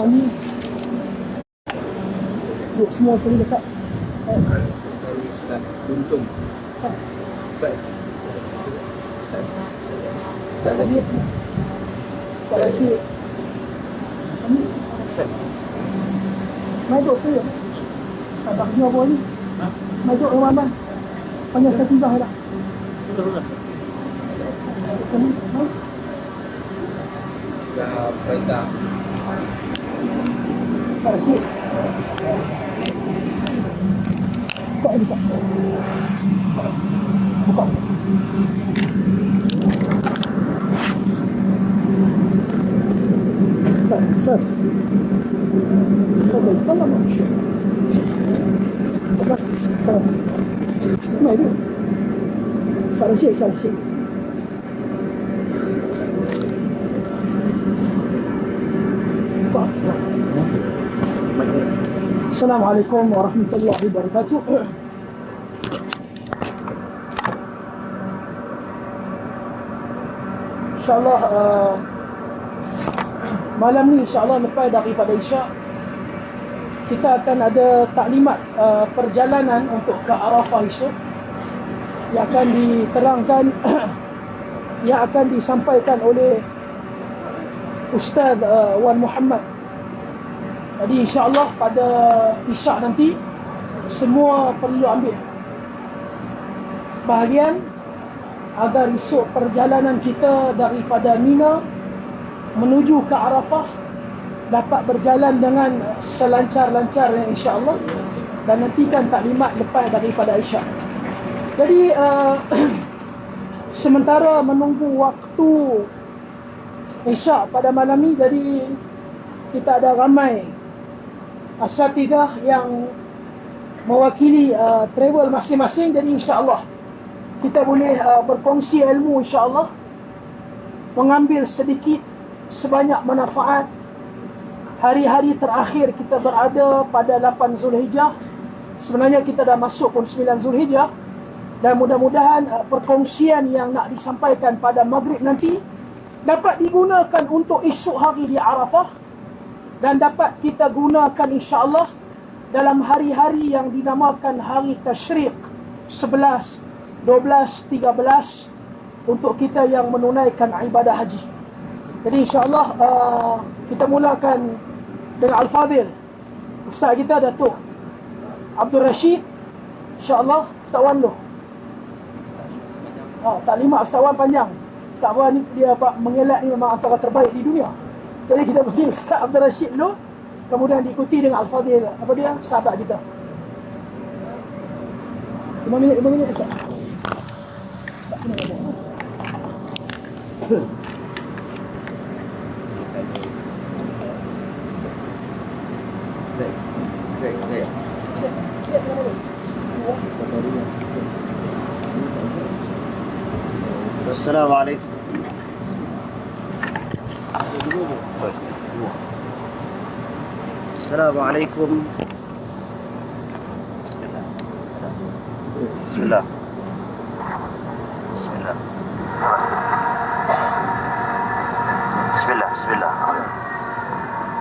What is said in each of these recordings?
Tony. Duduk semua sekali dekat. Ustaz Untung. Ustaz lagi. Ustaz Rashid. Ustaz. Mai duduk sekali. Tak kerja apa ni? Mai duduk dengan Aman. Panggil Ustaz Tizah dah. Betul. Sini. Mai. Dah baiklah. Ustaz Rashid. Buka. Buka. Ustaz. Salam. Salam. Mai duduk. Ustaz Rashid. Buka. Assalamualaikum warahmatullahi wabarakatuh. InsyaAllah malam ni insyaAllah lepas daripada Isyak kita akan ada taklimat perjalanan untuk ke Arafah esok yang akan diterangkan yang akan disampaikan oleh Ustaz Wan Muhammad. Jadi insyaAllah pada Isyak nanti semua perlu ambil bahagian agar esok perjalanan kita daripada Mina menuju ke Arafah dapat berjalan dengan selancar-lancarnya insyaAllah, dan nantikan taklimat lepas daripada Isyak. Jadi sementara menunggu waktu Isyak pada malam ni, jadi kita ada ramai asatidah yang mewakili travel masing-masing. Jadi insyaAllah kita boleh berkongsi ilmu insyaAllah, mengambil sedikit sebanyak manfaat hari-hari terakhir kita berada pada 8 Zulhijjah. Sebenarnya kita dah masuk pun 9 Zulhijjah, dan mudah-mudahan perkongsian yang nak disampaikan pada maghrib nanti dapat digunakan untuk esok hari di Arafah, dan dapat kita gunakan insyaAllah dalam hari-hari yang dinamakan hari Tashriq 11, 12, 13 untuk kita yang menunaikan ibadah haji. Jadi insyaAllah kita mulakan dengan Al-Fadhil Ustaz kita Datuk Abdul Rashid. InsyaAllah Ustaz Wan tu taklimat Ustaz Wan panjang. Ustaz Wan ni dia mengelak ni memang antara terbaik di dunia. Jadi kita pergi Ustaz Abdul Rashid dulu, kemudian diikuti dengan Al-Fadhil apa dia, sahabat kita. 5 minit Ustaz. Assalamualaikum. Assalamualaikum. Bismillah.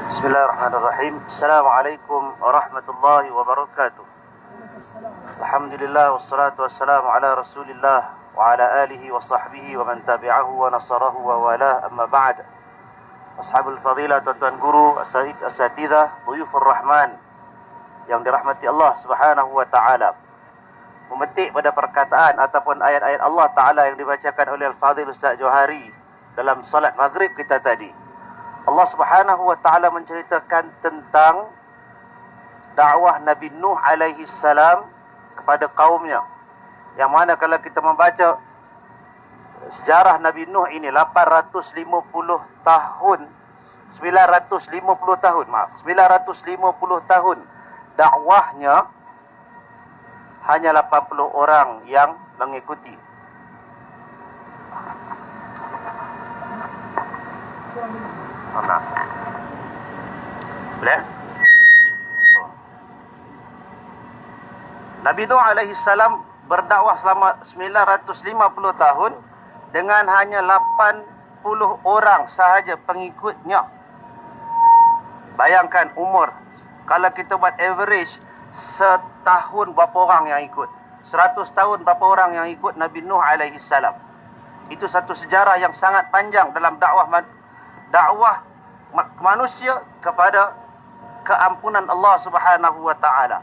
Bismillahirrahmanirrahim. Assalamualaikum warahmatullahi wabarakatuh. Alhamdulillah wassalatu wassalamu ala Rasulillah wa ala alihi wa sahbihi wa man tabi'ahu wa nasarahu wa wala, amma ba'd. Ashabul fadilah, tuan-tuan guru, asatidzah, dhuyufur rahman yang dirahmati Allah Subhanahu wa taala. Memetik pada perkataan ataupun ayat-ayat Allah Taala yang dibacakan oleh Al-Fadhil Ustaz Johari dalam salat maghrib kita tadi. Allah Subhanahu wa taala menceritakan tentang dakwah Nabi Nuh alaihi salam kepada kaumnya, yang mana kalau kita membaca sejarah Nabi Nuh ini 950 tahun dakwahnya, hanya 80 orang yang mengikuti. Boleh? Nabi Nuh alaihi salam berdakwah selama 950 tahun dengan hanya 80 orang sahaja pengikutnya. Bayangkan umur, kalau kita buat average, setahun berapa orang yang ikut, 100 tahun berapa orang yang ikut Nabi Nuh alaihi salam. Itu satu sejarah yang sangat panjang dalam dakwah manusia kepada keampunan Allah Subhanahu wa taala.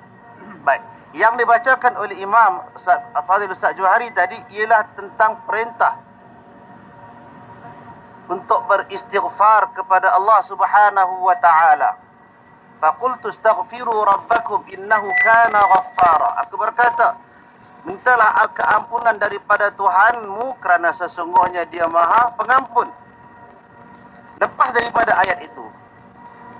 Baik, yang dibacakan oleh Imam Fadil Ustaz Johari tadi ialah tentang perintah untuk beristighfar kepada Allah Subhanahu wa taala. Faqultu astaghfiru rabbakum innahu kana ghaffara. Aku berkata, mintalah keampunan daripada Tuhanmu kerana sesungguhnya Dia Maha Pengampun. Lepas daripada ayat itu,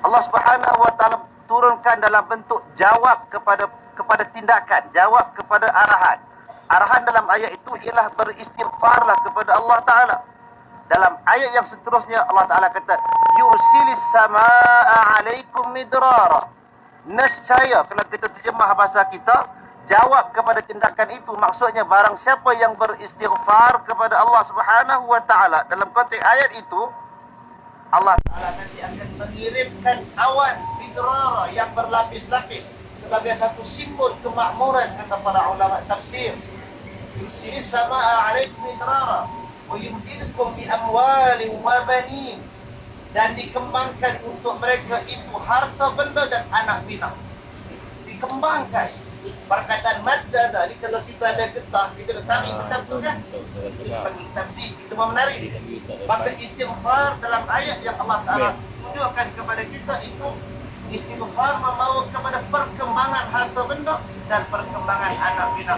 Allah Subhanahu wa taala turunkan dalam bentuk jawab kepada tindakan, jawab kepada arahan. Arahan dalam ayat itu ialah beristighfarlah kepada Allah taala. Dalam ayat yang seterusnya Allah taala kata, yursilis samaa alaikum midrara. Nescaya, kalau kita terjemah bahasa kita, jawab kepada tindakan itu maksudnya barang siapa yang beristighfar kepada Allah Subhanahu wa taala. Dalam konteks ayat itu, Allah Ta'ala nanti akan mengirimkan awan midrara yang berlapis-lapis sebagai satu simbol kemakmuran, kata para ulama tafsir. Yursilis samaa alaikum midrara wa yumdidkum bi amwalin wa banin, dan dikembangkan untuk mereka itu harta benda dan anak bina. Dikembangkan. Perkataan madda tadi, kalau kita ada getah, kita tarik macam tu kan, kita panggil tabdi, kita mau menarik. Maka istighfar dalam ayat yang Allah Ta'ala tunjukkan kepada kita itu, istighfar membawa kepada perkembangan harta benda dan perkembangan anak bina.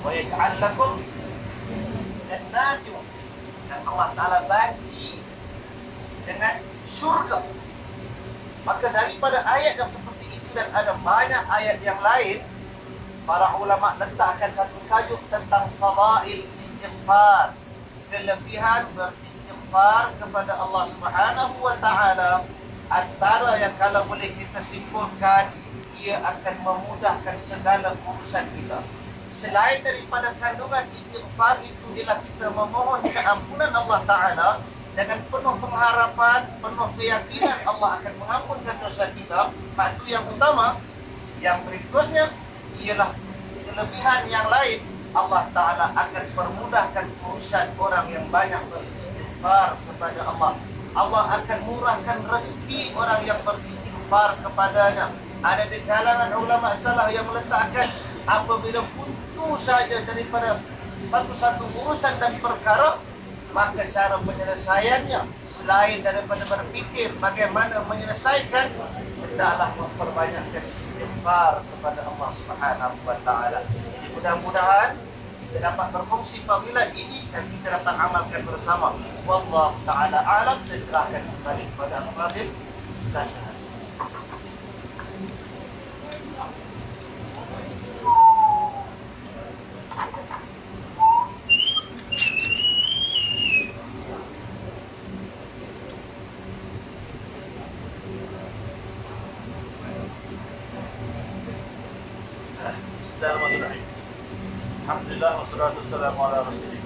Wa yaj'al lakum jannatin, dan Allah Ta'ala bagi dengan syurga. Maka daripada ayat yang seperti dan ada banyak ayat yang lain, para ulama letakkan satu tajuk tentang fadail istighfar, kelebihan beristighfar kepada Allah Subhanahu wa taala. Antara yang kalau boleh kita simpulkan, ia akan memudahkan segala urusan kita. Selain daripada kandungan istighfar itu ialah kita memohon keampunan Allah taala dengan penuh pengharapan, penuh keyakinan Allah akan mengampunkan dosa kita. Itu yang utama. Yang berikutnya ialah kelebihan yang lain. Allah Ta'ala akan permudahkan urusan orang yang banyak beristighfar kepada Allah. Allah akan murahkan rezeki orang yang beristighfar kepadanya. Ada di kalangan ulama salah yang meletakkan apabila putus saja daripada satu-satu urusan dan perkara, maka cara penyelesaiannya selain daripada berfikir bagaimana menyelesaikan, hendaklah memperbanyakkan istighfar kepada Allah Subhanahu wa taala. Jadi mudah-mudahan kita dapat berfungsi fadilah ini dan kita dapat amalkan bersama. Wallahu taala a'lam. Saya serahkan kembali kepada Al-Fadhil Ustaz. Bismillahirrahmanirrahim. Alhamdulillah wassalatu wassalamu ala rasulillah.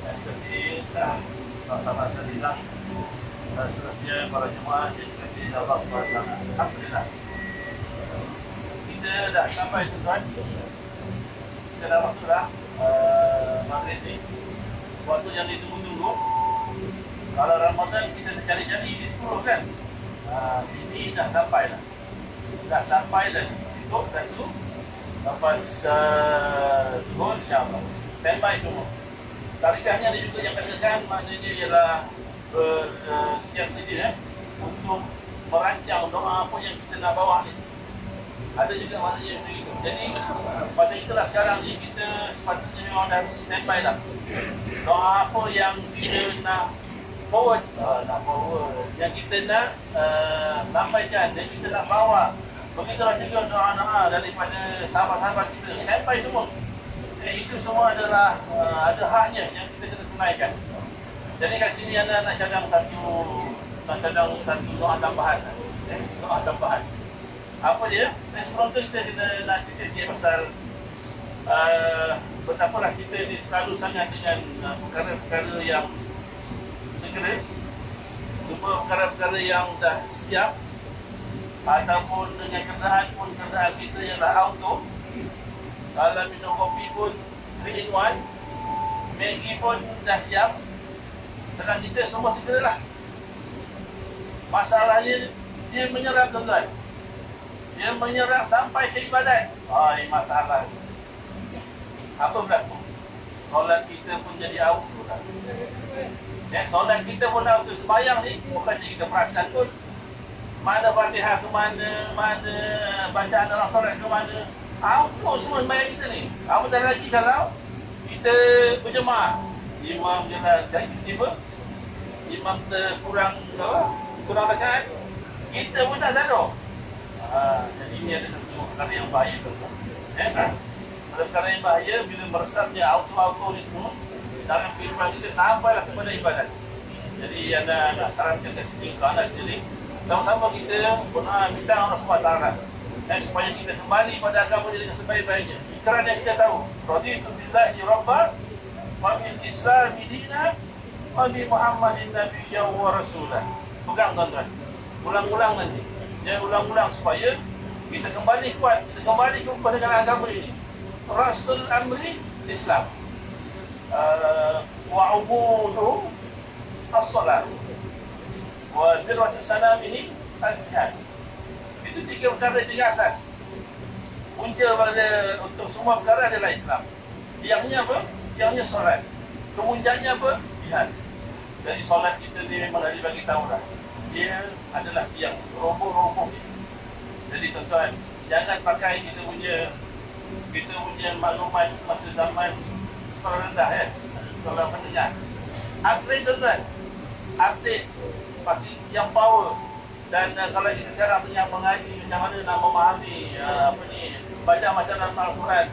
Terima kasih sama-sama Alhamdulillah. Seterusnya para jemaah yang dikasihi Allah SWT. Alhamdulillah. Kita dah sampai tuan. Kita dah masuklah maghrib ni. Waktu yang ditunggu-tunggu. Kalau Ramadan kita cari-cari di 10 kan. Ini dah sampai dah. Dah sampai dah. Esok dan tu lepas Zuhur insyaAllah. Standby semua. Tarikahnya ada juga yang katakan maknanya ialah bersiap sedia untuk merancang doa apa yang kita nak bawa ni. Ada juga maknanya macam itu. Jadi pada itulah sekarang ni kita sepatutnya memang dah standby dah. Doa apa yang kita nak forward, yang kita nak sampaikan dan kita nak bawa. Begitulah juga doa-doa daripada sahabat-sahabat kita sampai semua. Itu semua adalah ada haknya yang kita kena tunaikan. Jadi kat sini anda nak cadang satu doa tambahan. Doa tambahan. Apa dia? Sebelum tu kita nak cerita sikit pasal betapalah kita ni selalu sangat dengan perkara-perkara yang segera, jumpa perkara-perkara yang dah siap, ataupun dengan kenderaan pun kenderaan kita yang dah auto. Kalau minum kopi pun 3 in 1, Maggi pun dah siap. Sedang kita semua segeralah. Masalahnya dia menyerap tuan-tuan. Dia menyerap sampai ke ibadat. Masalah. Apa berlaku? Solat kita pun jadi auto lah. Solat kita pun auto. Sembayang ni bukan kita perasan pun. Mana Fatihah ke mana, mana bacaan dalam solat ke mana. Auto semua sembahyang kita ni. Apatah lagi kalau kita berjemaah. Imam dia dah tiba-tiba. Imam kurang dekat. Kita pun dah sadar. Jadi ini ada satu perkara yang bahaya tuan-tuan. Ada perkara yang bahaya bila meresapnya auto-auto ni semua dalam kehidupan kita sampailah kepada ibadat. Jadi anda nak sarankan ke sini, ke anda sendiri, sama-sama kita minta Allah SWT supaya kita kembali pada agama dengan sebaik-baiknya. Kerana kita tahu raditu billahi rabban wa bil islami dinan wa bi Muhammadin nabiyyan wa rasulah. Pegang tuan-tuan. Ulang-ulang nanti. Dia ulang-ulang supaya kita kembali kuat, kita kembali kepada dengan agama ini. Rasul amri Islam. Wa ubuduhu as-salat. Wa dirwatu sanamihi al-jihad. Itu 3 perkara, 3 asas. Punca pada untuk semua perkara adalah Islam. Tiangnya apa? Tiangnya solat. Kemudiannya apa? Jihad. Jadi solat kita ni memang dah dibagi tahu dah. Dia adalah tiang roboh-roboh. Jadi tuan-tuan, jangan pakai kita punya maklumat masa zaman sekolah rendah sekolah menengah. Upgrade tuan-tuan. Update pasti yang power. Dan kalau kita sekarang punya mengaji macam mana nak memahami baca macam dalam Al-Quran.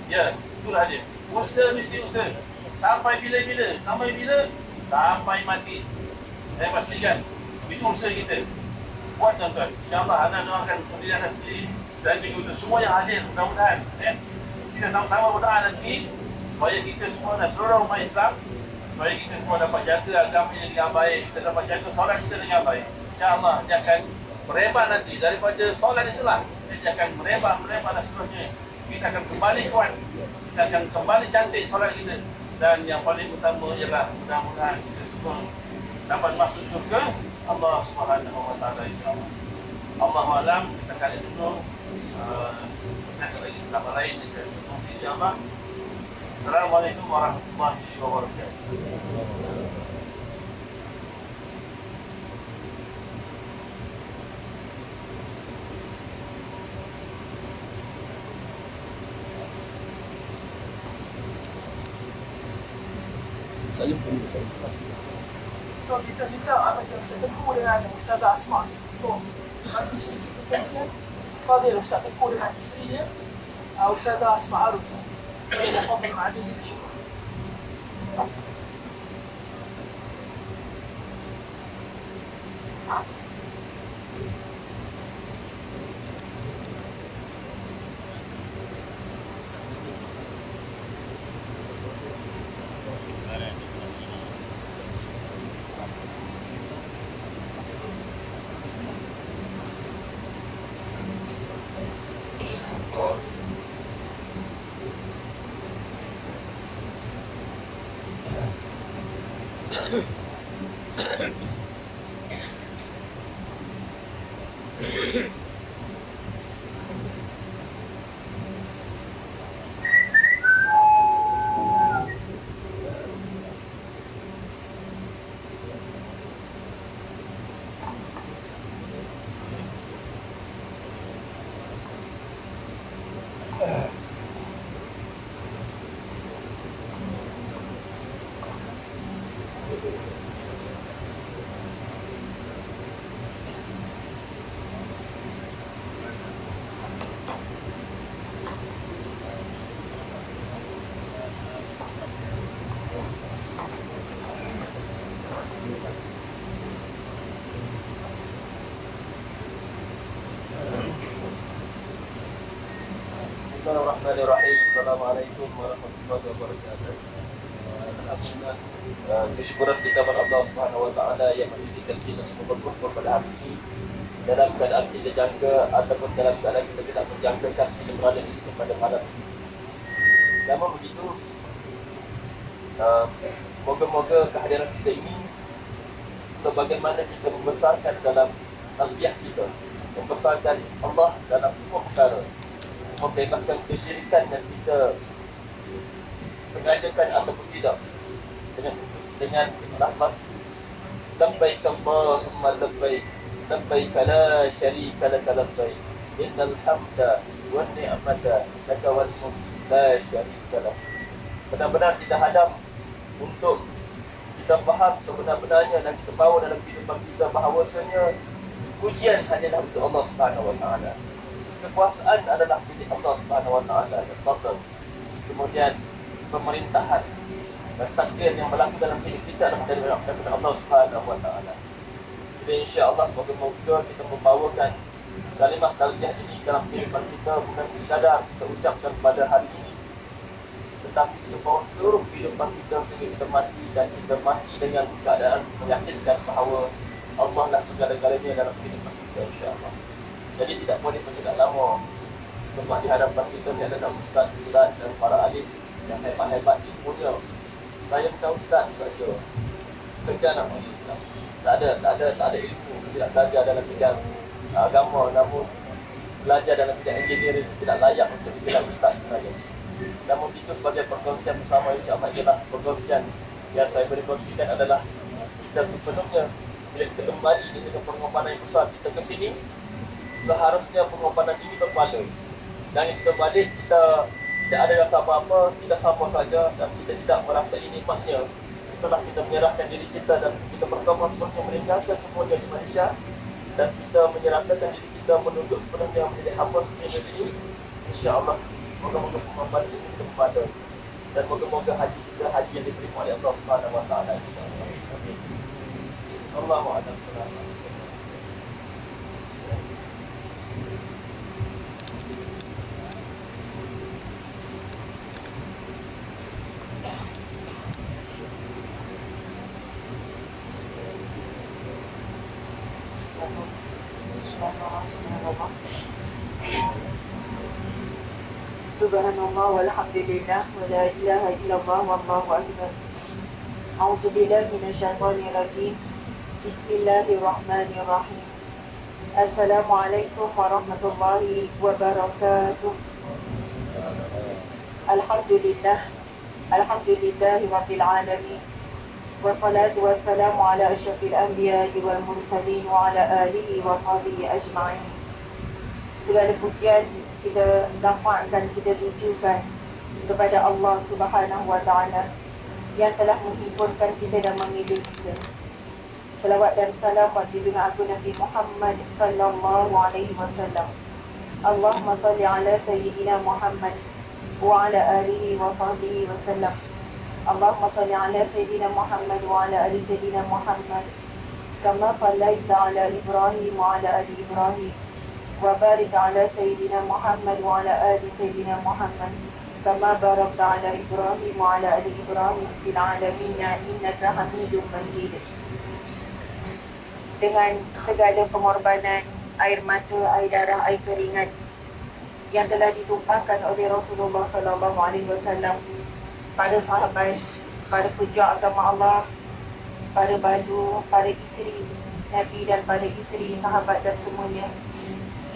Ya, itulah dia. Usaha mesti usaha. Sampai bila-bila? Sampai bila? Sampai mati. Saya pastikan itu usaha kita. Buat tuan-tuan. InsyaAllah anda doakan pendirian anda sendiri dan juga untuk semua yang hadir. Mudah-mudahan kita sama-sama berdoa nanti supaya kita semua dan seluruh umat Islam, supaya kita semua dapat jaga agamanya dengan baik, kita dapat jaga solat kita dengan baik. InsyaAllah dia akan merebak nanti daripada solat itulah. Dia akan merebak dan seterusnya. Kita akan kembali kuat, kita akan kembali cantik solat kita. Dan yang paling utama ialah mudah-mudahan kita semua dapat masuk syurga Allah Subhanahu wa taala insya-Allah. Allahu a'lam. Kita kali dulu kita lagi sama lain insya-Allah. Assalamualaikum warahmatullahi wabarakatuh. Saya pun saya. So kita minta macam Tengku dengan Ustazah Asma untuk bagi sedikit perkongsian. Fadil Ustaz Tengku dengan isteri dia, Ustazah Asma Arif. Saya dah fadil ma'adil insyaAllah. Bismillahirrahmanirrahim. Assalamualaikum warahmatullahi wabarakatuh. Alhamdulillah, kesyukuran kita kepada Allah Subhanahu Wa Taala yang menjadikan kita semua berkumpul pada hari ini dalam keadaan kita jangka ataupun dalam keadaan kita tidak menjangkakan kita berada di sini pada malam ini. Namun begitu, moga-moga kehadiran kita ini sebagaimana kita membesarkan dalam tasbih kita, membesarkan Allah dalam semua perkara, membebaskan kesyirikan dan kita sengajakan ataupun tidak dengan lafaz labbaik Allahumma labbaik labbaik la syarika laka labbaik innal hamda wan ni'mata laka wal mulk la syarika lak. Benar-benar kita hadam untuk kita faham sebenar-benarnya dan kita bawa dalam kehidupan kita bahawasanya pujian hanyalah untuk Allah Subhanahu Wa Taala. Kekuasaan adalah milik Allah Subhanahu Wa Taala dan fadl. Kemudian pemerintahan dan takdir yang berlaku dalam hidup kita adalah daripada Allah Subhanahu Wa Taala. Jadi insya-Allah moga-moga kita membawakan kalimah talbiyah ini dalam kehidupan kita, bukan sekadar kita ucapkan pada hari ini, tetapi kita bawa seluruh kehidupan kita sehingga kita mati, dan kita mati dengan keadaan meyakinkan bahawa Allah lah segala-galanya dalam kehidupan kita, insya-Allah. Jadi tidak boleh bercakap lama, sebab di hadapan kita ni ada ustaz-ustaz dan para alim yang hebat-hebat ilmunya. Saya bukan ustaz saja, kerja nak Islam. Tak ada ilmu, tidak belajar dalam bidang agama, namun belajar dalam bidang engineering tidak layak untuk dibilang ustaz sebenarnya. Namun itu sebagai perkongsian bersama, insya-Allah ialah perkongsian yang saya beri kongsikan adalah kita sepenuhnya bila kita kembali dengan pengorbanan yang besar kita ke sini, seharusnya pengorbanan ini berpahala. Dan kita balik, kita tidak ada rasa apa-apa, kita sama saja dan kita tidak merasai nikmatnya. Setelah kita menyerahkan diri kita dan kita bersama sepenuhnya meninggalkan semua jadi manusia, dan kita menyerahkan diri kita menunduk sepenuhnya menjadi hamba sepenuhnya ini, insya-Allah moga-moga pengorbanan ini kita berpahala. Dan moga-moga haji kita haji yang diterima oleh Allah Subhanahu Wa Taala. Allahu a'lam. Subhanallah walhamdulillah wa la ilaha illallah wallahu akbar. A'udzu billahi minasyaitonir rajim. Bismillahirrahmanirrahim. Assalamualaikum warahmatullahi wabarakatuh. Alhamdulillahi rabbil alamin. Wassalatu wassalamu ala asyrafil anbiya'i wal mursalin wa ala alihi wa sahbihi ajma'in. Segala pujian kita dapatkan, kita tujukan kepada Allah Subhanahu Wa Taala yang telah menghimpunkan kita dan memilih kita. Selawat dan salam bagi junjungan agung Nabi Muhammad sallallahu alaihi wasallam. Allahumma salli ala sayyidina Muhammad wa ala alihi wa sahbihi wasallam. Allahumma salli ala sayyidina Muhammad wa ala ali sayyidina Muhammad kama sallaita ala Ibrahim wa ala ali Ibrahim. وبارك على سيدنا محمد وعلى آل سيدنا محمد كما باركت على إبراهيم وعلى آل إبراهيم في العالمين إنك حميد مجيد. Dengan segala pengorbanan, air mata, air darah, air keringat yang telah ditumpahkan oleh Rasulullah sallallahu alaihi wasallam pada sahabat, pada pejuang agama Allah, para balu, para isteri Nabi dan para isteri sahabat dan semuanya,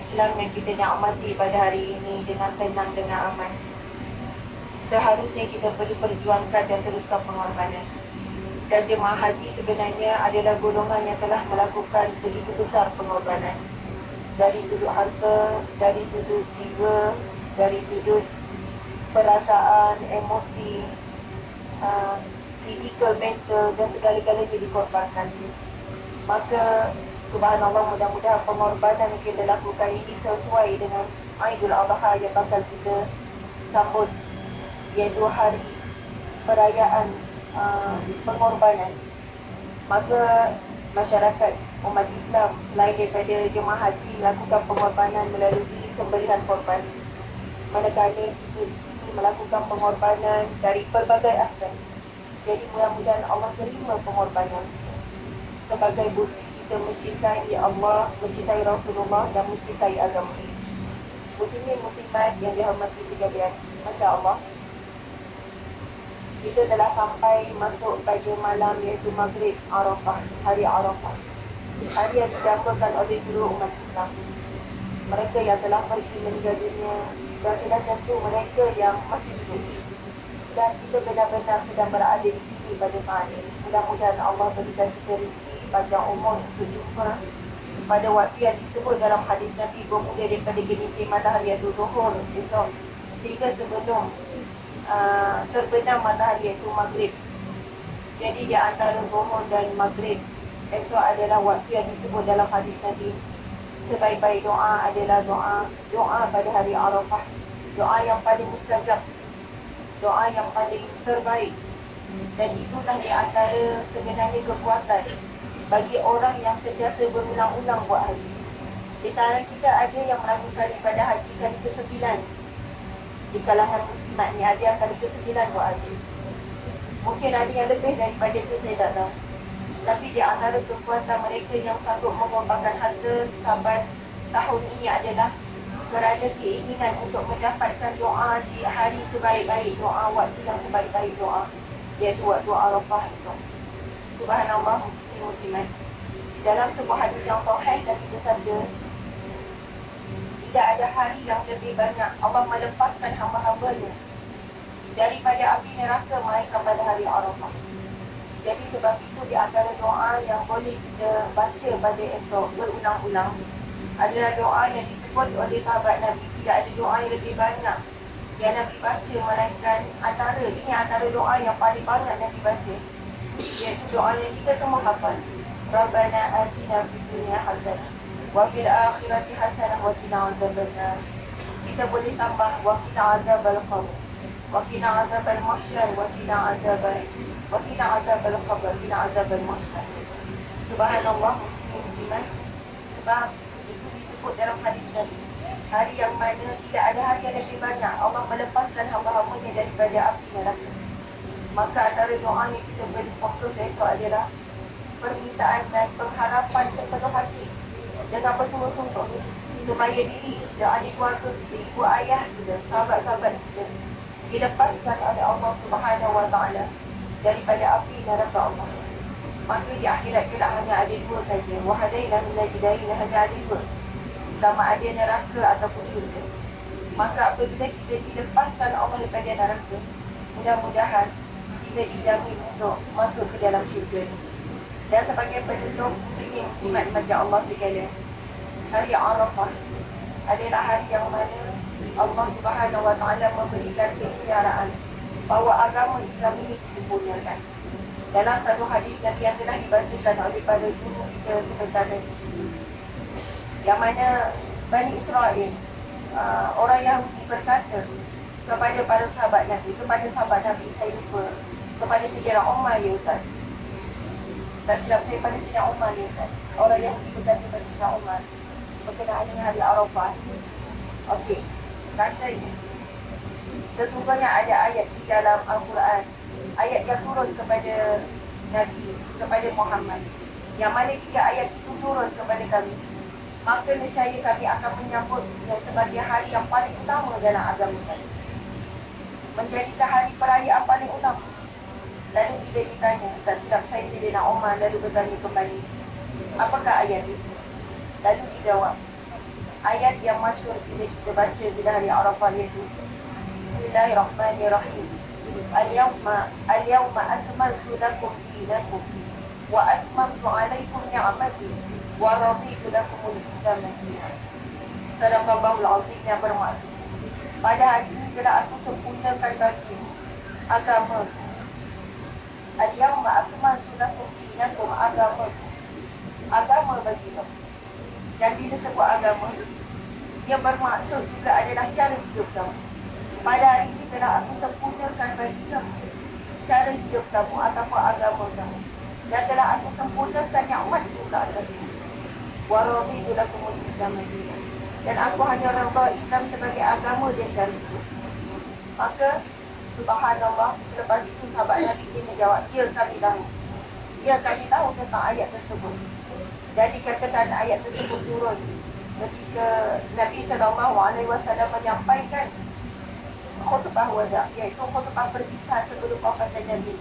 Islam yang kita nikmati pada hari ini dengan tenang, dengan aman. Seharusnya kita perlu perjuangkan dan teruskan pengorbanan. Dan jemaah haji sebenarnya adalah golongan yang telah melakukan begitu besar pengorbanan. Dari sudut harta, dari sudut jiwa, dari sudut perasaan, emosi, fizikal, mental dan segala-galanya dikorbankan. Maka subhanallah, mudah-mudahan pengorbanan yang kita lakukan ini sesuai dengan Aidul Adha yang bakal kita sambut, iaitu hari perayaan pengorbanan. Maka masyarakat umat Islam selain daripada jemaah haji lakukan pengorbanan melalui sembelihan korban. Manakala melakukan pengorbanan dari pelbagai aspek. Jadi mudah-mudahan Allah terima pengorbanan sebagai bukti kita mencintai Allah, mencintai Rasulullah dan mencintai agama ini. Muslimin muslimat yang dihormati sekalian, Masya Allah, kita telah sampai masuk pada malam iaitu Maghrib Arafah, hari Arafah, hari yang didambakan oleh seluruh umat Islam. Mereka yang telah pergi meninggal dunia dan sudah tentu mereka yang masih hidup. Dan kita benar-benar sedang berada di sini pada saat ini. Mudah-mudahan Allah berikan kita rezeki panjang umur untuk jumpa pada waktu yang disebut dalam hadis Nabi bermula daripada gelincir matahari iaitu zuhur esok sehingga sebelum terbenam matahari iaitu maghrib. Jadi di antara zuhur dan maghrib esok adalah waktu yang disebut dalam hadis Nabi. Sebaik-baik doa adalah doa pada hari Arafah. Doa yang paling mustajab, doa yang paling terbaik. Dan itulah di antara sebenarnya kekuatan bagi orang yang sentiasa berulang-ulang buat haji. Di kalangan kita ada yang melakukan ibadah haji kali ke-9. Di kalangan muslimat ni ada yang kali ke-9 buat haji. Mungkin ada yang lebih daripada itu, saya tak tahu. Tapi di antara kekuatan mereka yang sanggup mengorbankan harta sahabat tahun ini adalah kerana keinginan untuk mendapatkan doa di hari sebaik-baik doa, waktu yang sebaik-baik doa, iaitu waktu Arafah itu. Subhanallah, muslimat. Dalam sebuah hadis yang sahih dan kita sabda, tidak ada hari yang lebih banyak Allah melepaskan hamba-hambanya daripada api neraka melainkan pada hari Arafah. Jadi sebab itu di antara doa yang boleh kita baca pada esok berulang-ulang adalah doa yang disebut oleh sahabat Nabi. Tidak ada doa yang lebih banyak yang Nabi baca melainkan antara doa yang paling banyak Nabi baca, iaitu doa yang kita semua hafal. Rabbana atina fid dunya hasanah wa fil akhirati hasanah wa qina adzabannar. Kita boleh tambah wa qina adzabal qabr wa qina adzabal mahsyar wa qina adzabal qabr qina adzabal mahsyar. Subhanallah, muslimin. Sebab itu disebut dalam hadis Nabi, hari yang mana tidak ada hari yang lebih banyak Allah melepaskan hamba-hambanya daripada api neraka. Maka antara doa yang kita beri fokus esok adalah permintaan dan pengharapan sepenuh hati dengan bersungguh-sungguh supaya diri kita, adik keluarga kita, ibu ayah kita, sahabat-sahabat kita dilepaskan oleh Allah Subhanahu Wa Taala daripada api neraka Allah. Maka di akhirat kelak hanya ada dua saja, wahadaina min najdain, hanya ada dua, sama ada neraka ataupun syurga. Maka apabila kita dilepaskan Allah daripada neraka, mudah-mudahan kita dijamin untuk masuk ke dalam syurga. Dan sebagai penutup, muslimin muslimat dimanja Allah sekalian, hari Arafah adalah hari yang mana Allah Subhanahu Wa Taala memberikan keistimewaan bahawa agama Islam ini disempurnakan. Dalam satu hadis Nabi yang telah dibacakan oleh para guru kita sebentar tadi, yang mana Bani Israel, orang Yahudi berkata kepada para sahabat Nabi, saya lupa, kepada Sayyidina Umar ya Ustaz. Tak silap saya pada Sayyidina Umar ya Ustaz. Orang Yahudi berkata kepada Sayyidina Umar berkenaan dengan hari Arafah. Okey, katanya sesungguhnya ada ayat di dalam Al-Quran, ayat yang turun kepada Nabi, kepada Muhammad, yang mana jika ayat itu turun kepada kami, maka nescaya kami akan menyambutnya sebagai hari yang paling utama dalam agama kami, menjadikan hari perayaan paling utama. Lalu bila ditanya, tak silap saya Sayyidina Umar lalu bertanya kembali, apakah ayat itu? Lalu dijawab, ayat yang masyhur bila kita baca bila hari Arafah iaitu Bismillahirrahmanirrahim. Al-yawma akmaltu lakum dinakum wa atmamtu alaikum ni'mati wa raditu lakum al-Islam dinan. Sadaqallahul azim, yang bermaksud, pada hari ini telah aku sempurnakan bagimu agama. Al-yawma akmaltu lakum dinakum, agama bagimu. Dan bila sebut agama, dia bermaksud juga adalah cara hidup kamu. Pada hari ini telah aku sempurnakan bagi kamu cara hidup kamu ataupun agama kamu, dan telah aku sempurnakan nikmatku ke atasmu. Wa raditu lakumul Islam dinan, dan aku hanya redha Islam sebagai agama dan cara hidup. Maka subhanallah, selepas itu sahabat Nabi dia menjawab, ya kami tahu. Ya kami tahu tentang ayat tersebut. Jadi katakan ayat tersebut turun ketika Nabi SAW menyampaikan khutbah wada, iaitu khutbah perpisahan sebelum wafatnya Nabi.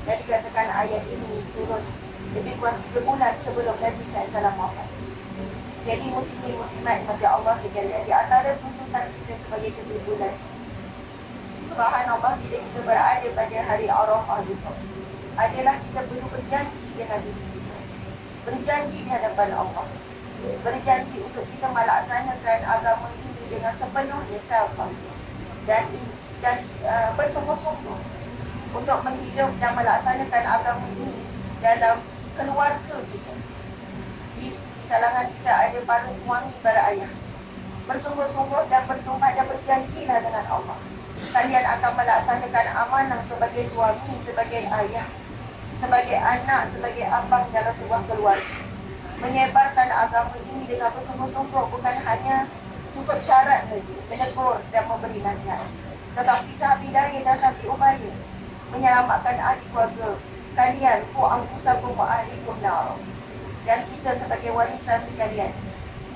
Jadi katakan ayat ini turun lebih kurang 3 bulan sebelum Nabi SAW wafat. Jadi muslimin-muslimat maka Allah sekalian, di antara tuntutan kita sebagai kesimpulan, subhanallah, bila kita berada pada hari Arafah besok, adalah kita perlu berjanji dengan diri kita, berjanji di hadapan Allah, berjanji untuk kita melaksanakan agama ini dengan sepenuhnya self dan bersungguh-sungguh untuk menghidup dan melaksanakan agama ini dalam keluarga kita. Di kalangan kita ada para suami, para ayah. Bersungguh-sungguh dan bersumpah dan berjanjilah dengan Allah, kalian akan melaksanakan amanah sebagai suami, sebagai ayah, sebagai anak, sebagai abang dalam sebuah keluarga. Menyebarkan agama ini dengan bersungguh-sungguh, bukan hanya cukup syarat saja, menegur dan memberi nasihat, tetapi sahabat daya dan sahabat upaya menyelamatkan ahli keluarga kalian, anfusakum wa ahlikum nar. Dan kita sebagai warisan sekalian,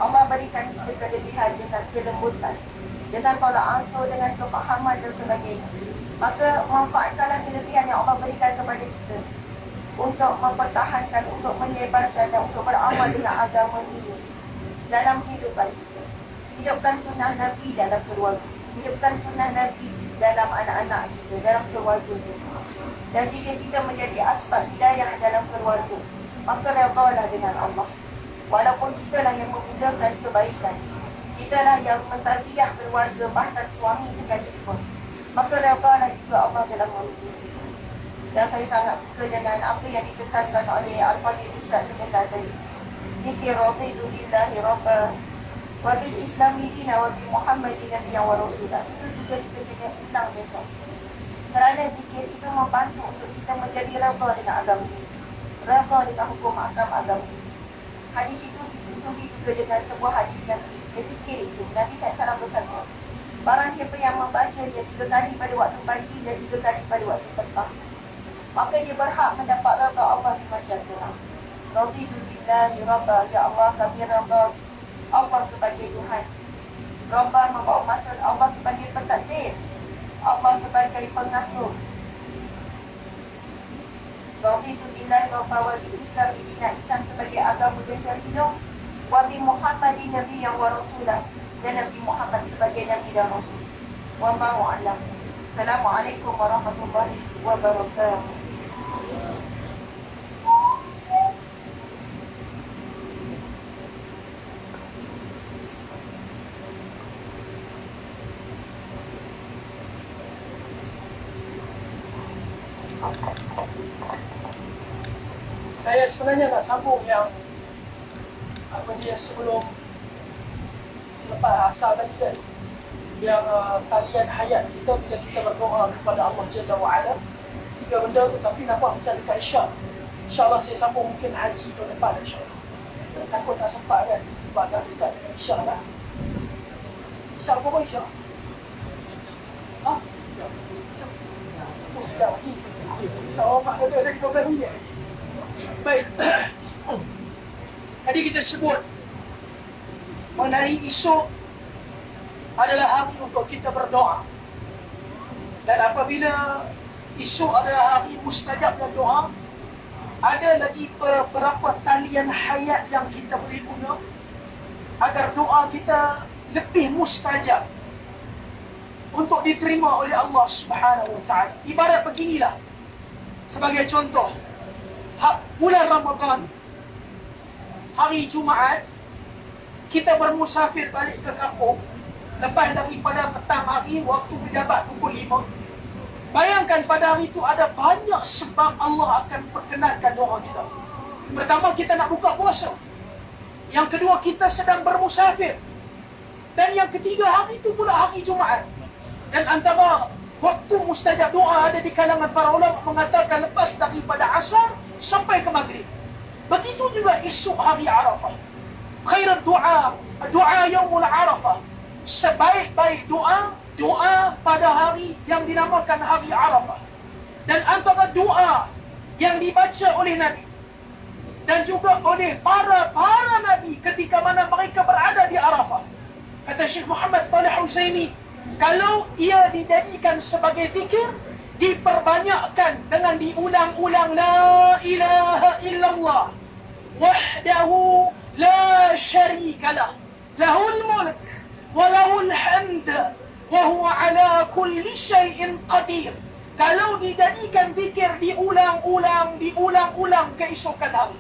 Allah berikan kita kelebihan dengan kelembutan, dengan tolak ansur, dengan kefahaman dan sebagainya. Maka manfaatkanlah kelebihan yang Allah berikan kepada kita untuk mempertahankan, untuk menyebarkan dan untuk beramal dengan agama ini dalam kehidupan kita. Hidupkan sunnah Nabi dalam keluarga, hidupkan sunnah Nabi dalam anak-anak kita, dalam keluarga kita. Dan jika kita menjadi asbab hidayah dalam keluarga, maka redhalah dengan Allah. Walaupun kitalah yang memudahkan kebaikan, kitalah yang mentarbiyah keluarga, bahkan suami sekalipun, maka redhalah juga Allah dalam menuntut kita. Dan saya sangat suka dengan apa yang ditekankan oleh Al-Fadhil Ustaz sebentar tadi. Zikir raditu billahi rabba wa bil islami dina wa bi Muhammadin nabiyyan wa rasulah. Itu juga kita kena ulang besok. Kerana zikir itu membantu untuk kita menjadi redha dengan agama ini, redha dengan hukum agama ini. Hadis itu disusuli juga dengan sebuah hadis Nabi. Zikir itu Nabi SAW bersabda, barang siapa yang membacanya 3 kali pada waktu pagi dan 3 kali pada waktu petang, maka dia berhak mendapat redha Allah di masyarakat. Raditu billahi rabba, ya Allah kami redha Allah sebagai Tuhan. Rabba membawa maksud Allah sebagai pentakdir, Allah sebagai pengatur. Raditu billahi rabba wa bil Islam dina, Islam sebagai agama dan cara hidup, wa bi Muhammadin nabiyyan wa rasulah, dan Nabi Muhammad sebagai nabi dan rasul. Wallahu a'lam. Assalamualaikum warahmatullahi wabarakatuh. Saya sebenarnya nak sambung yang apa dia selepas asal tadi kan, yang talian hayat kita bila kita berdoa kepada Allah Jalla wa'ala, 3 benda tu, tapi nampak macam dekat Isyak. InsyaAllah saya sambung mungkin haji tahun depan insyaAllah. Takut tak sempat kan, sebab dah dekat dengan Isyak lah. Isyak apa Isyak? Ha? Oh sedap lagi. Oh mak kata saya 12 minit. Baik. Tadi kita sebut mengenai esok adalah hari untuk kita berdoa. Dan apabila esok adalah hari mustajabnya doa, ada lagi beberapa talian hayat yang kita boleh guna agar doa kita lebih mustajab untuk diterima oleh Allah Subhanahu Wa Taala. Ibarat beginilah, sebagai contoh, bulan Ramadan, hari Jumaat, kita bermusafir balik ke kampung lepas daripada petang hari, waktu pejabat pukul 5. Bayangkan pada hari itu ada banyak sebab Allah akan perkenankan doa kita. Pertama, kita nak buka puasa. Yang kedua, kita sedang bermusafir. Dan yang ketiga, hari itu pula hari Jumaat. Dan antara waktu mustajab doa ada di kalangan para ulama mengatakan lepas daripada asar sampai ke maghrib. Begitu juga esok hari Arafah. Khairat doa yaumul Arafah. Sebaik-baik doa doa pada hari yang dinamakan hari Arafah. Dan antara doa yang dibaca oleh Nabi dan juga oleh para Nabi ketika mana mereka berada di Arafah, kata Syekh Muhammad Saleh Husaini, kalau ia dijadikan sebagai zikir, diperbanyakkan dengan diulang-ulang la ilaha illallah wahdahu la syarikalah lahul mulk wa lahul hamd wa huwa ala kulli syai'in qadir. Kalau dijadikan zikir diulang-ulang keesokan hari.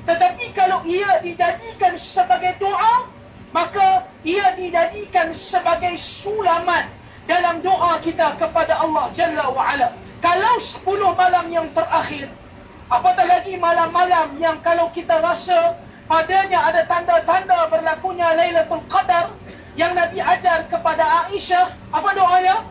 Tetapi kalau ia dijadikan sebagai doa, maka ia dijadikan sebagai sulaman dalam doa kita kepada Allah Jalla wa'ala. Kalau 10 malam yang terakhir, apatah lagi malam-malam yang kalau kita rasa padanya ada tanda-tanda berlakunya Lailatul Qadar, yang Nabi ajar kepada Aisyah, apa doanya?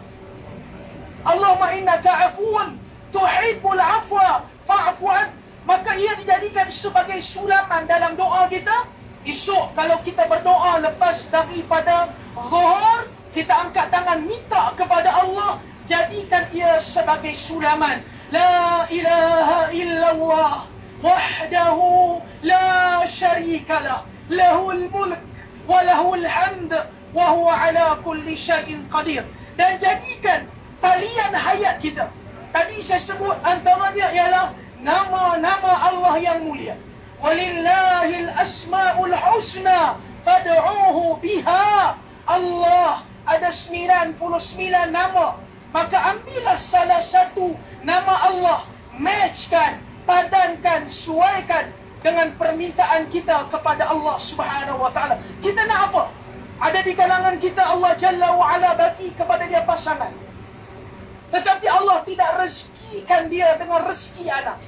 Allahumma innaka afuun tuhibbul afwa fa'fu an. Maka ia dijadikan sebagai sulaman dalam doa kita. Esok kalau kita berdoa lepas daripada zuhur, kita angkat tangan minta kepada Allah, jadikan ia sebagai sulaman. La ilaha illallah wahdahu la syarikalah lahul mulk wa lahul hamd wa huwa ala kulli syai'in qadir. Dan jadikan talian hayat kita. Tadi saya sebut antaranya ialah nama-nama Allah yang mulia. Walillahil asma'ul husna fad'uuhu biha. Allah ada 99 nama. Maka ambillah salah satu nama Allah, matchkan, padankan, sesuaikan dengan permintaan kita kepada Allah Subhanahu wa taala. Kita nak apa? Ada di kalangan kita Allah Jalla wa ala bagi kepada dia pasangan. Tetapi Allah tidak rezekikan dia dengan rezeki anak.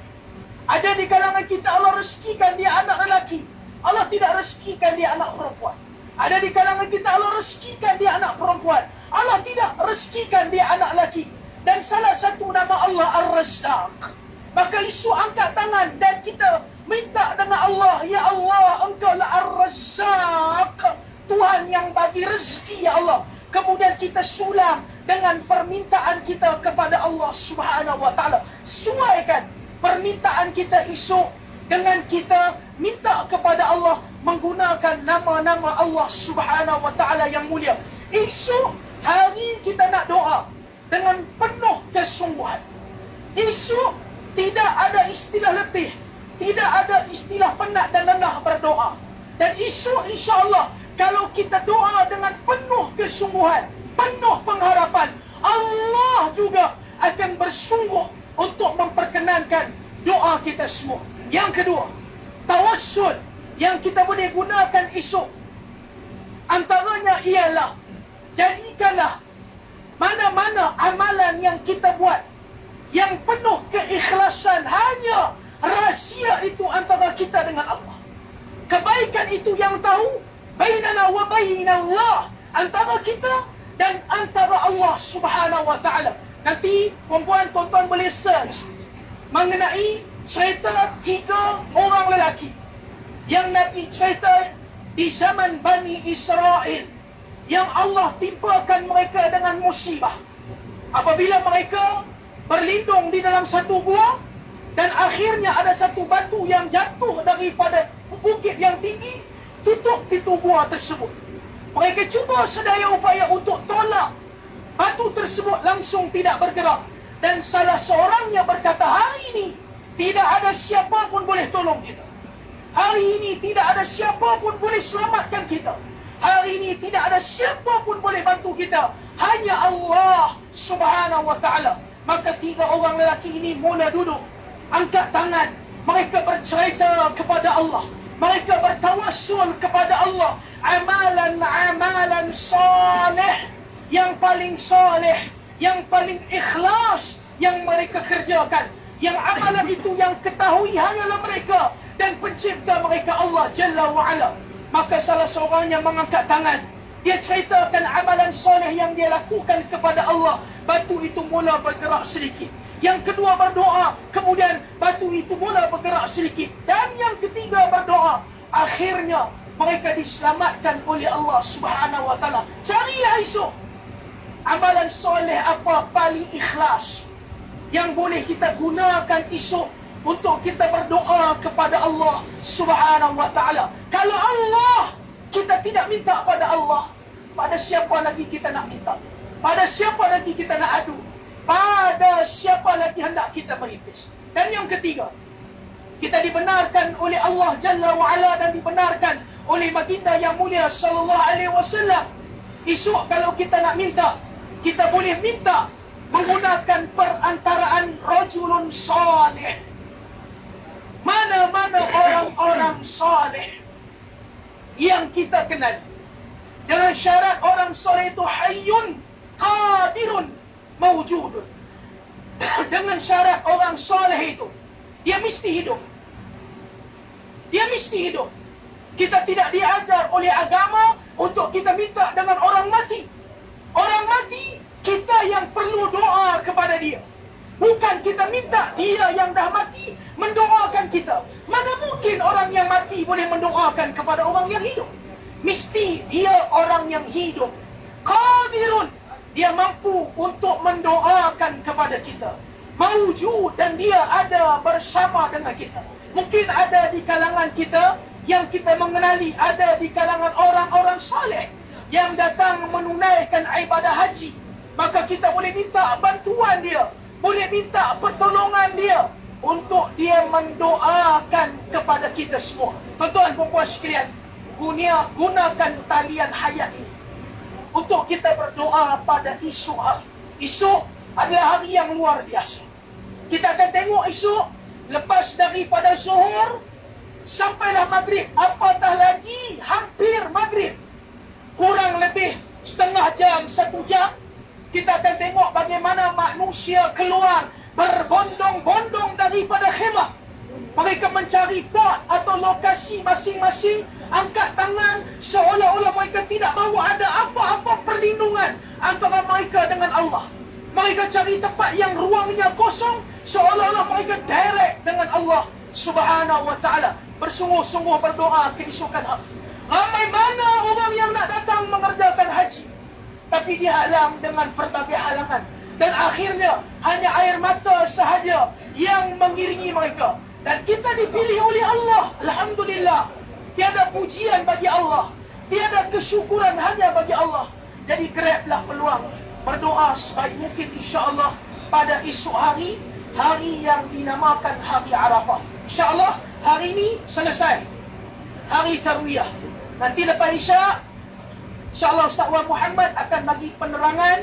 Ada di kalangan kita Allah rezekikan dia anak lelaki, Allah tidak rezekikan dia anak perempuan. Ada di kalangan kita Allah rezekikan dia anak perempuan, Allah tidak rezekikan dia anak lelaki. Dan salah satu nama Allah Ar-Razzaq. Maka isu angkat tangan dan kita minta dengan Allah, ya Allah, Engkau lah Ar-Razzaq, Tuhan yang bagi rezeki, ya Allah. Kemudian kita sulam dengan permintaan kita kepada Allah Subhanahu wa taala. Sesuaikan permintaan kita esok dengan kita minta kepada Allah menggunakan nama-nama Allah Subhanahu wa taala yang mulia. Esok hari kita nak doa dengan penuh kesungguhan. Esok tidak ada istilah letih, tidak ada istilah penat dan lelah berdoa. Dan esok insya-Allah kalau kita doa dengan penuh kesungguhan, penuh pengharapan, Allah juga akan bersungguh untuk memperkenankan doa kita semua. Yang kedua, tawassul yang kita boleh gunakan esok, antaranya ialah jadikanlah mana-mana amalan yang kita buat yang penuh keikhlasan, hanya rahsia itu antara kita dengan Allah. Kebaikan itu yang tahu bainana wa bainallah, antara kita dan antara Allah Subhanahu wa taala. Nanti perempuan tuan-tuan boleh search mengenai cerita 3 orang lelaki yang Nabi cerita di zaman Bani Israel, yang Allah timpakan mereka dengan musibah apabila mereka berlindung di dalam satu gua, dan akhirnya ada satu batu yang jatuh daripada bukit yang tinggi tutup pintu gua tersebut. Mereka cuba sedaya upaya untuk tolak batu tersebut, langsung tidak bergerak. Dan salah seorangnya berkata, hari ini tidak ada siapa pun boleh tolong kita. Hari ini tidak ada siapa pun boleh selamatkan kita. Hari ini tidak ada siapa pun boleh bantu kita, hanya Allah Subhanahu wa ta'ala. Maka 3 orang lelaki ini mula duduk, angkat tangan. Mereka bercerita kepada Allah, mereka bertawassul kepada Allah. Amalan-amalan saleh, yang paling saleh, yang paling ikhlas yang mereka kerjakan. Yang amalan itu yang ketahui hanyalah mereka dan pencipta mereka Allah Jalla wa'ala. Maka salah seorangnya mengangkat tangan. Dia ceritakan amalan soleh yang dia lakukan kepada Allah. Batu itu mula bergerak sedikit. Yang kedua berdoa, kemudian batu itu mula bergerak sedikit. Dan yang ketiga berdoa, akhirnya mereka diselamatkan oleh Allah Subhanahu wa ta'ala. Carilah esok Amalan soleh apa paling ikhlas yang boleh kita gunakan esok untuk kita berdoa kepada Allah Subhanahu wa ta'ala? Kalau Allah, kita tidak minta pada Allah, pada siapa lagi kita nak minta? Pada siapa lagi kita nak adu? Pada siapa lagi hendak kita berintis? Dan yang ketiga, kita dibenarkan oleh Allah Jalla wa'ala dan dibenarkan oleh baginda yang mulia sallallahu alaihi wasallam. Esok kalau kita nak minta, kita boleh minta menggunakan perantaraan rajulun salih. Mana-mana orang-orang salih yang kita kenal, dengan syarat orang salih itu hayyun qadirun mawjudun. Dengan syarat orang salih itu dia mesti hidup. Dia mesti hidup. Kita tidak diajar oleh agama untuk kita minta dengan orang mati. Orang mati, kita yang perlu doa kepada dia. Bukan kita minta dia yang dah mati mendoakan kita. Mana mungkin orang yang mati boleh mendoakan kepada orang yang hidup? Mesti dia orang yang hidup. Qadirun, dia mampu untuk mendoakan kepada kita. Mawjud, dan dia ada bersama dengan kita. Mungkin ada di kalangan kita yang kita mengenali, ada di kalangan orang-orang saleh yang datang menunaikan ibadah haji. Maka kita boleh minta bantuan dia, boleh minta pertolongan dia untuk dia mendoakan kepada kita semua. Tuan-tuan dan puan sekalian, gunakan talian hayat ini untuk kita berdoa pada esok hari. Esok adalah hari yang luar biasa. Kita akan tengok esok, lepas daripada zuhur sampailah maghrib, apatah lagi hampir maghrib, kurang lebih setengah jam, 1 jam, kita akan tengok bagaimana manusia keluar berbondong-bondong daripada khemah. Mereka mencari pot atau lokasi masing-masing, angkat tangan seolah-olah mereka tidak mahu ada apa-apa perlindungan antara mereka dengan Allah. Mereka cari tempat yang ruangnya kosong, seolah-olah mereka direct dengan Allah Subhanahu wa ta'ala. Bersungguh-sungguh berdoa keesokan hari. Ramai mana orang yang nak datang mengerjakan haji, tapi dihalang dengan berbagai halangan. Dan akhirnya hanya air mata sahaja yang mengiringi mereka. Dan kita dipilih oleh Allah. Alhamdulillah. Tiada pujian bagi Allah, tiada kesyukuran hanya bagi Allah. Jadi grablah peluang berdoa sebaik mungkin, insya-Allah pada esok hari, hari yang dinamakan hari Arafah. Insya-Allah hari ini selesai hari tarwiyah. Nanti lepas Isyak, insya-Allah Ustaz Wan Muhammad akan bagi penerangan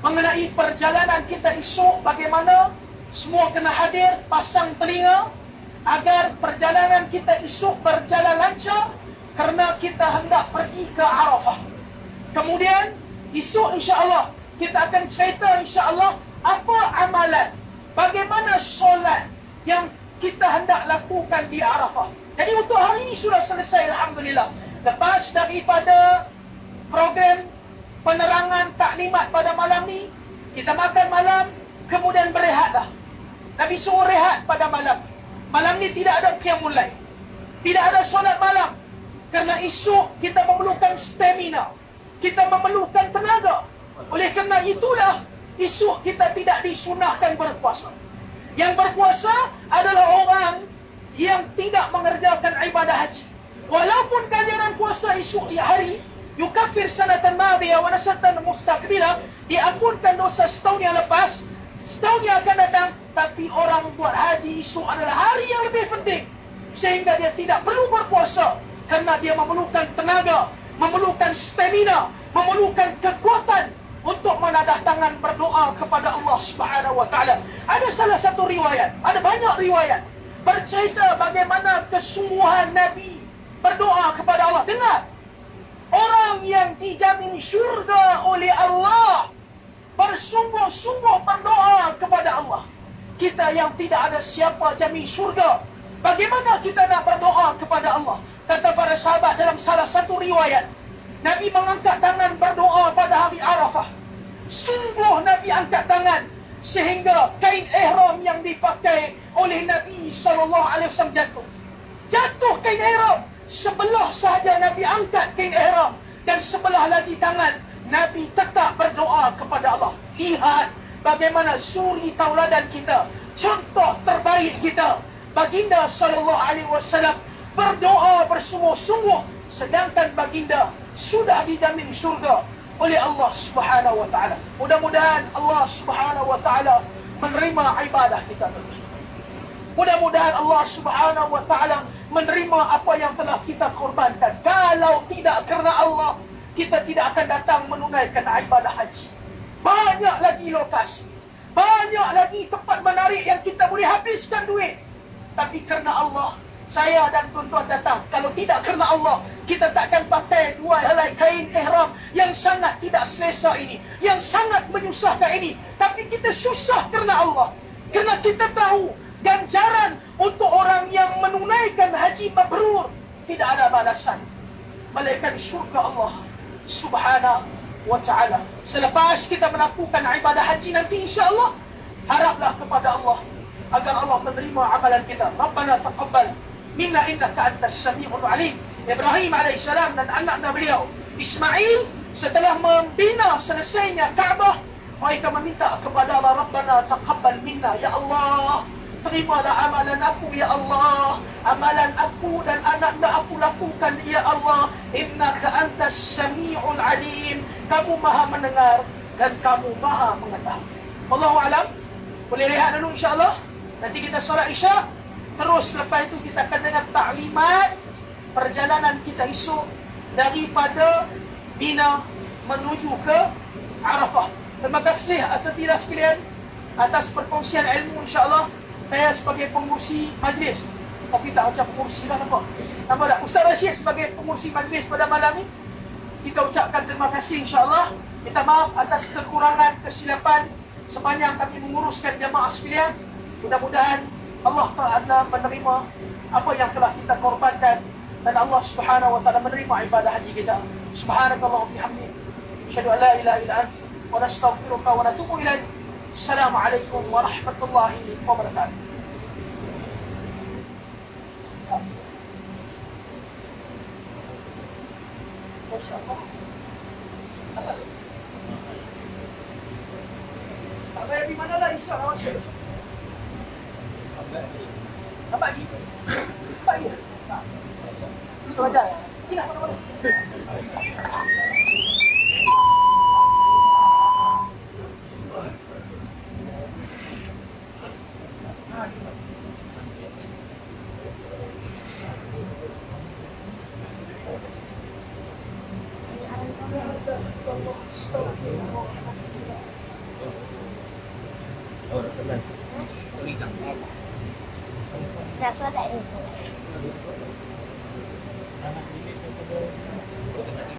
mengenai perjalanan kita esok, bagaimana. Semua kena hadir, pasang telinga agar perjalanan kita esok berjalan lancar, kerana kita hendak pergi ke Arafah. Kemudian esok insya-Allah kita akan cerita insya-Allah apa amalan, bagaimana solat yang kita hendak lakukan di Arafah. Jadi untuk hari ini sudah selesai, alhamdulillah. Lepas daripada program penerangan taklimat pada malam ni, kita makan malam, kemudian berehatlah. Nabi suruh rehat pada malam. Malam ni tidak ada qiyamul lail, tidak ada solat malam, kerana esok kita memerlukan stamina, kita memerlukan tenaga. Oleh kerana itulah esok kita tidak disunahkan berpuasa. Yang berpuasa adalah orang yang tidak mengerjakan ibadah haji. Walaupun ganjaran puasa esok hari yukafir sanatan madiyah wa nasatan mustaqbilah, diampunkan dosa setahun yang lepas, setahun yang akan datang. Tapi orang buat haji esok adalah hari yang lebih penting, sehingga dia tidak perlu berpuasa, kerana dia memerlukan tenaga, memerlukan stamina, memerlukan kekuatan untuk menadah tangan berdoa kepada Allah Subhanahu wa ta'ala. Ada salah satu riwayat, ada banyak riwayat bercerita bagaimana kesungguhan Nabi berdoa kepada Allah. Dengar, orang yang dijamin syurga oleh Allah bersungguh-sungguh berdoa kepada Allah. Kita yang tidak ada siapa jamin syurga, bagaimana kita nak berdoa kepada Allah? Kata para sahabat dalam salah satu riwayat, Nabi mengangkat tangan berdoa pada hari Arafah. Sungguh Nabi angkat tangan sehingga kain ihram yang dipakai oleh Nabi SAW jatuh. Jatuh kain ihram. Sebelah sahaja Nabi angkat kain ihram, dan sebelah lagi tangan Nabi tetap berdoa kepada Allah. Lihat bagaimana suri tauladan kita, contoh terbaik kita. Baginda sallallahu alaihi wasallam berdoa bersungguh-sungguh, sedangkan baginda sudah dijamin syurga oleh Allah Subhanahu wa taala. Mudah-mudahan Allah Subhanahu wa taala menerima ibadah kita. Mudah-mudahan Allah Subhanahu wa taala menerima apa yang telah kita korbankan. Kalau tidak kerana Allah, kita tidak akan datang menunaikan ibadah haji. Banyak lagi lokasi, banyak lagi tempat menarik yang kita boleh habiskan duit. Tapi kerana Allah, saya dan tuan-tuan datang. Kalau tidak kerana Allah, kita takkan pakai dua helai kain ihram yang sangat tidak selesa ini, yang sangat menyusahkan ini. Tapi kita susah kerana Allah. Kerana kita tahu ganjaran untuk orang yang menunaikan haji mabrur tidak ada balasan melainkan syurga Allah Subhanahu wa ta'ala. Selepas kita melakukan ibadah haji nanti, insya-Allah, haraplah kepada Allah agar Allah menerima amalan kita. Rabbana taqabbal minna innaka antas samiul alim. Ibrahim alaihissalam dan anak beliau Ismail setelah membina selesainya Kaabah, mereka meminta kepada Allah, Rabbana taqabbal minna, ya Allah, terimalah amalan aku ya Allah. Amalan aku dan anak-anak aku lakukan ya Allah. Innaka antas samiul alim. Kamu maha mendengar dan kamu maha mengetahui. Wallahu alam. Boleh lihat dulu insya-Allah. Nanti kita solat Isya. Terus lepas itu kita akan dengar taklimat perjalanan kita esok daripada Mina menuju ke Arafah. Terima kasih asatidah sekalian atas perkongsian ilmu, insya-Allah. Saya sebagai pengurusi majlis, tapi tak macam pengurusi lah, nampak? Nampak tak? Ustaz Rashid sebagai pengurusi majlis pada malam ni, kita ucapkan terima kasih, insya-Allah. Minta maaf atas kekurangan, kesilapan sepanjang kami menguruskan jamaah sekalian. Mudah-mudahan Allah Ta'ala menerima apa yang telah kita korbankan dan Allah Subhanahu wa ta'ala menerima ibadah haji kita. Subhanakallah wa bihamdih, asyhadu an la ilaha illa anta wa nastaghfiruka wa natubu ilaik. Assalamualaikum warahmatullahi wabarakatuh. Masya-Allah. Sampai di mana lah insya-Allah. Apa lagi? Apa lagi? Sewajar. Tidak mana-mana. Nak solat ni solat.